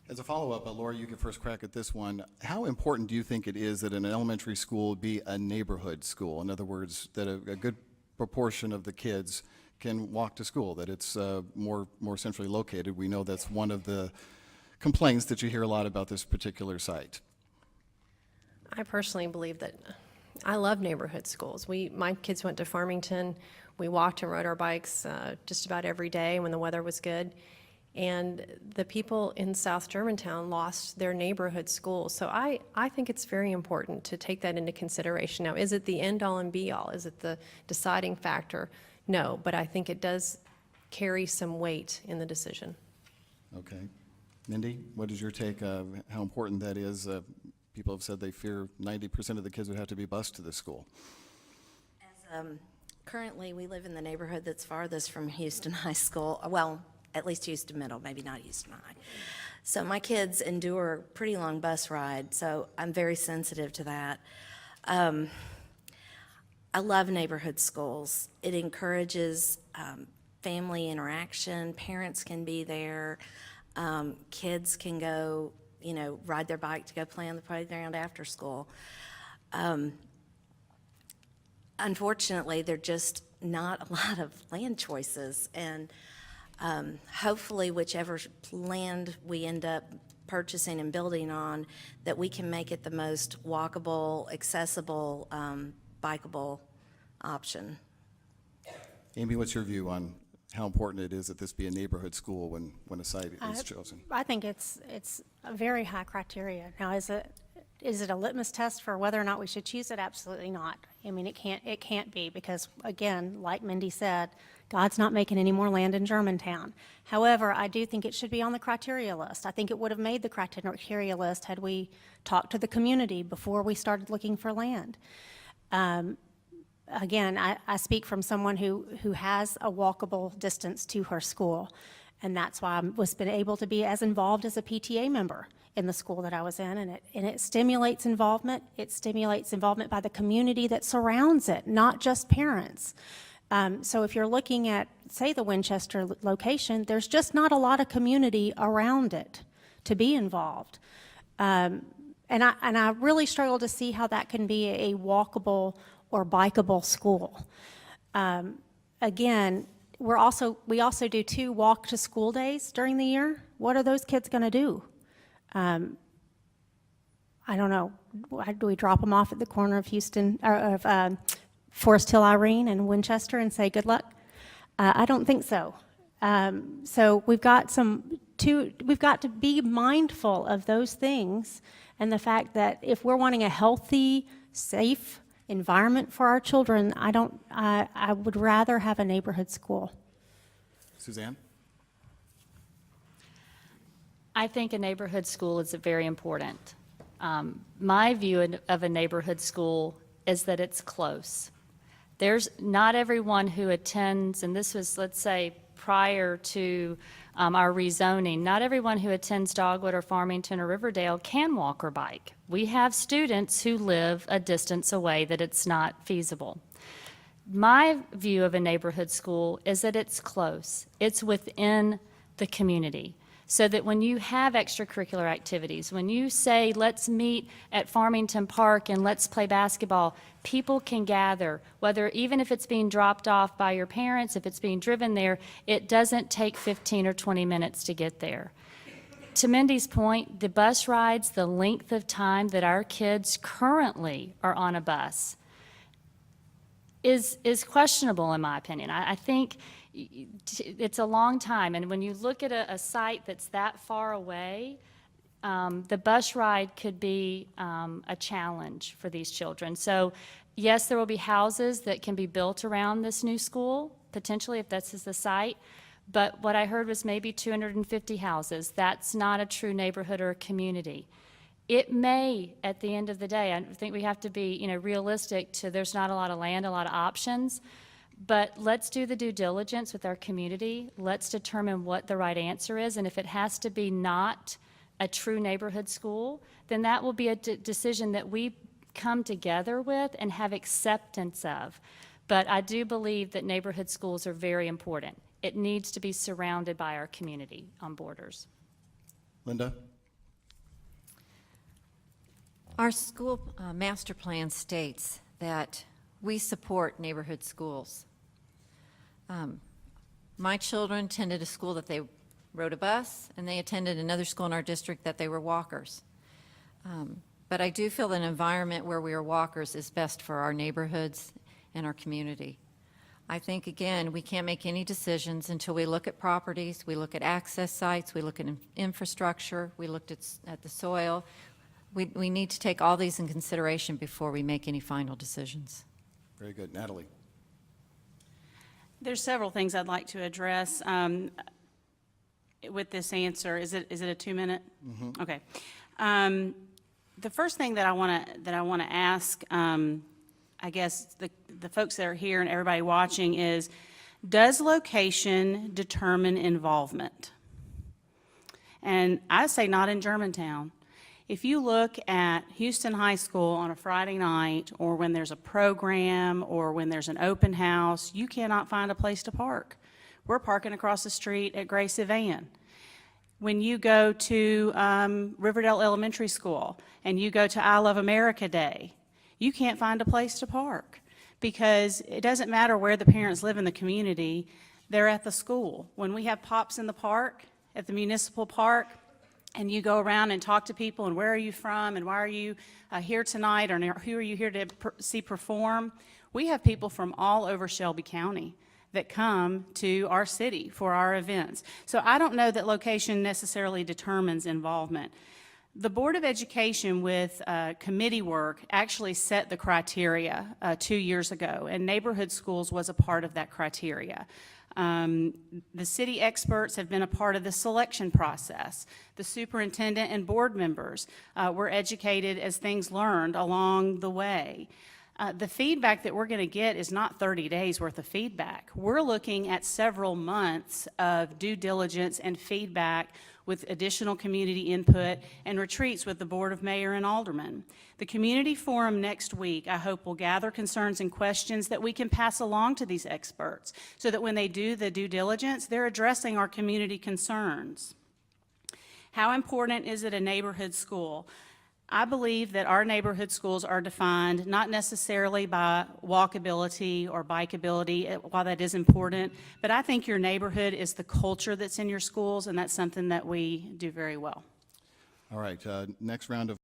As a follow-up, Laura, you can first crack at this one. How important do you think it is that an elementary school be a neighborhood school? In other words, that a good proportion of the kids can walk to school, that it's more centrally located. We know that's one of the complaints that you hear a lot about this particular site. I personally believe that I love neighborhood schools. My kids went to Farmington. We walked and rode our bikes just about every day when the weather was good. And the people in South Germantown lost their neighborhood schools. So I think it's very important to take that into consideration. Now, is it the end-all and be-all? Is it the deciding factor? No, but I think it does carry some weight in the decision. Okay. Mindy, what is your take of how important that is? People have said they fear 90% of the kids would have to be bused to this school. Currently, we live in the neighborhood that's farthest from Houston High School. Well, at least Houston Middle, maybe not Houston High. So my kids endure a pretty long bus ride, so I'm very sensitive to that. I love neighborhood schools. It encourages family interaction. Parents can be there. Kids can go, ride their bike to go play on the playground after school. Unfortunately, there are just not a lot of land choices, and hopefully whichever land we end up purchasing and building on, that we can make it the most walkable, accessible, bikeable option. Amy, what's your view on how important it is that this be a neighborhood school when a site is chosen? I think it's a very high criteria. Now, is it a litmus test for whether or not we should choose it? Absolutely not. I mean, it can't be, because again, like Mindy said, God's not making any more land in Germantown. However, I do think it should be on the criteria list. I think it would have made the criteria list had we talked to the community before we started looking for land. Again, I speak from someone who has a walkable distance to her school, and that's why I was been able to be as involved as a PTA member in the school that I was in, and it stimulates involvement. It stimulates involvement by the community that surrounds it, not just parents. So if you're looking at, say, the Winchester location, there's just not a lot of community around it to be involved. And I really struggle to see how that can be a walkable or bikeable school. Again, we also do 2 walk to school days during the year. What are those kids going to do? I don't know. Do we drop them off at the corner of Houston, or of Forest Hill Irene and Winchester and say good luck? I don't think so. So we've got to be mindful of those things, and the fact that if we're wanting a healthy, safe environment for our children, I would rather have a neighborhood school. Suzanne? I think a neighborhood school is very important. My view of a neighborhood school is that it's close. There's not everyone who attends, and this was, let's say, prior to our rezoning, not everyone who attends Dogwood or Farmington or Riverdale can walk or bike. We have students who live a distance away that it's not feasible. My view of a neighborhood school is that it's close. It's within the community. So that when you have extracurricular activities, when you say, let's meet at Farmington Park and let's play basketball, people can gather, whether even if it's being dropped off by your parents, if it's being driven there, it doesn't take 15 or 20 minutes to get there. To Mindy's point, the bus rides, the length of time that our kids currently are on a bus is questionable, in my opinion. I think it's a long time, and when you look at a site that's that far away, the bus ride could be a challenge for these children. So yes, there will be houses that can be built around this new school, potentially, if this is the site, but what I heard was maybe 250 houses. That's not a true neighborhood or a community. It may, at the end of the day, I think we have to be, realistic to there's not a lot of land, a lot of options, but let's do the due diligence with our community. Let's determine what the right answer is, and if it has to be not a true neighborhood school, then that will be a decision that we come together with and have acceptance of. But I do believe that neighborhood schools are very important. It needs to be surrounded by our community on Borders. Linda? Our school master plan states that we support neighborhood schools. My children attended a school that they rode a bus, and they attended another school in our district that they were walkers. But I do feel that an environment where we are walkers is best for our neighborhoods and our community. I think, again, we can't make any decisions until we look at properties, we look at access sites, we look at infrastructure, we looked at the soil. We need to take all these in consideration before we make any final decisions. Very good. Natalie? There's several things I'd like to address with this answer. Is it a 2-minute? Okay. The first thing that I want to ask, I guess the folks that are here and everybody watching is, does location determine involvement? And I say not in Germantown. If you look at Houston High School on a Friday night, or when there's a program, or when there's an open house, you cannot find a place to park. We're parking across the street at Grace Evan. When you go to Riverdale Elementary School, and you go to I Love America Day, you can't find a place to park, because it doesn't matter where the parents live in the community, they're at the school. When we have Pops in the Park, at the municipal park, and you go around and talk to people, and where are you from, and why are you here tonight, or who are you here to see perform? We have people from all over Shelby County that come to our city for our events. So I don't know that location necessarily determines involvement. The Board of Education, with committee work, actually set the criteria 2 years ago, and neighborhood schools was a part of that criteria. The city experts have been a part of the selection process. The superintendent and board members were educated as things learned along the way. The feedback that we're going to get is not 30 days worth of feedback. We're looking at several months of due diligence and feedback with additional community input and retreats with the Board of Mayor and Aldermen. The community forum next week, I hope, will gather concerns and questions that we can pass along to these experts, so that when they do the due diligence, they're addressing our community concerns. How important is it a neighborhood school? I believe that our neighborhood schools are defined not necessarily by walkability or bikeability, while that is important, but I think your neighborhood is the culture that's in your schools, and that's something that we do very well. All right, next round of